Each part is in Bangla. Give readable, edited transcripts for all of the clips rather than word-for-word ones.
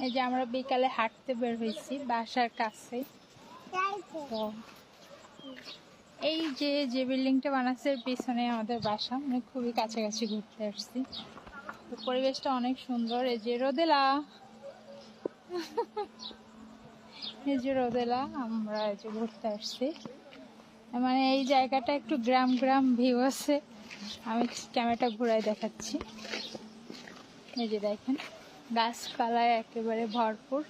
এই যে আমরা বিকালে হাঁটতে বের হয়েছি বাসার কাছে। তো এই যে বিল্ডিংটা বানাচ্ছে পিছনে আমাদের বাসা, মানে খুবই কাছাকাছি ঘুরতে আসছি। তো পরিবেশটা অনেক সুন্দর। এই যে রোদেলা, এই যে রোদেলা, আমরা এই যে ঘুরতে আসছি। মানে এই জায়গাটা একটু গ্রাম গ্রাম ভিউ আছে। আমি ক্যামেরাটা ঘুরাই দেখাচ্ছি। এই যে দেখেন গাছপালায় একেবারে ভরপুর।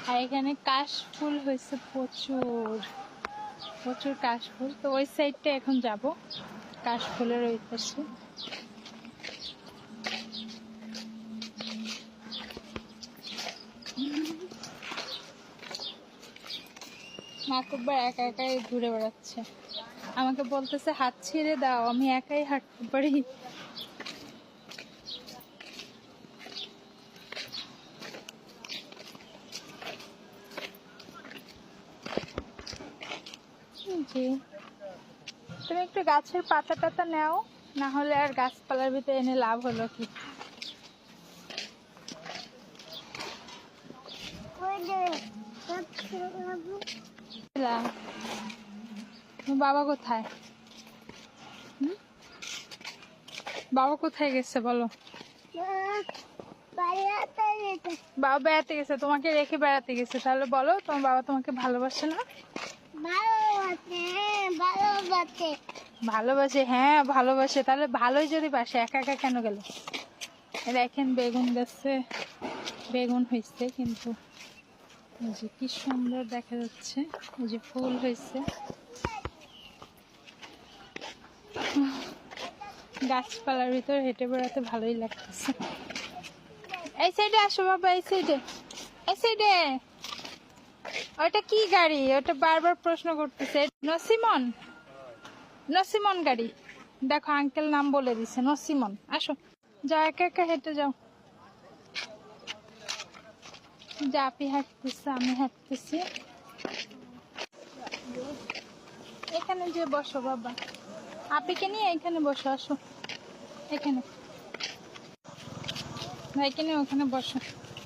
আর এখানে কাশফুল হয়েছে প্রচুর প্রচুর কাশফুল। তো ওই সাইডটা এখন যাব কাশফুলের ওই পাশে। মাকুব্বার একা একাই ঘুরে বেড়াচ্ছে, আমাকে বলতেছে হাত ছেড়ে দাও, আমি একাই হাঁটতে পারি। জি, তুমি একটু গাছের পাতা টাতা নাও, না হলে আর গাছপালার ভিতরে এনে লাভ হলো কি। বাবা কোথায়? বাবা কোথায় গেছে বলো? বাবা বেড়াতে গেছে, তোমাকে রেখে বেড়াতে গেছে। তাহলে বলো তোমার বাবা তোমাকে ভালোবাসে না? ভালোবাসে, হ্যাঁ ভালোবাসে। তাহলে ভালোই যদি বাসে, একা একা কেন গেল? দেখেন বেগুন গাছে বেগুন হয়েছে, কিন্তু এই যে কি সুন্দর দেখা যাচ্ছে, এই যে ফুল হয়েছে। গাছপালার ভিতর হেঁটে বেড়াতে ভালোই লাগতেছে। এই সাইডে আসো বাবা, এই সাইডে, এই সাইডে। ওটা কি গাড়ি? ওটা বারবার প্রশ্ন করতেছে। নসিমন, নসিমন গাড়ি। দেখো আঙ্কেল নাম বলে দিছে, নসিমন। আসো, যাও একা একা হেঁটে যাও। যা, আপি হাঁটতেছে, আমি হাঁটতেছি। এখানে যে বসো বাবা, আপিকে নিয়ে এখানে বসো। আসো এখানে, ভাইকে নিয়ে ওখানে বসো।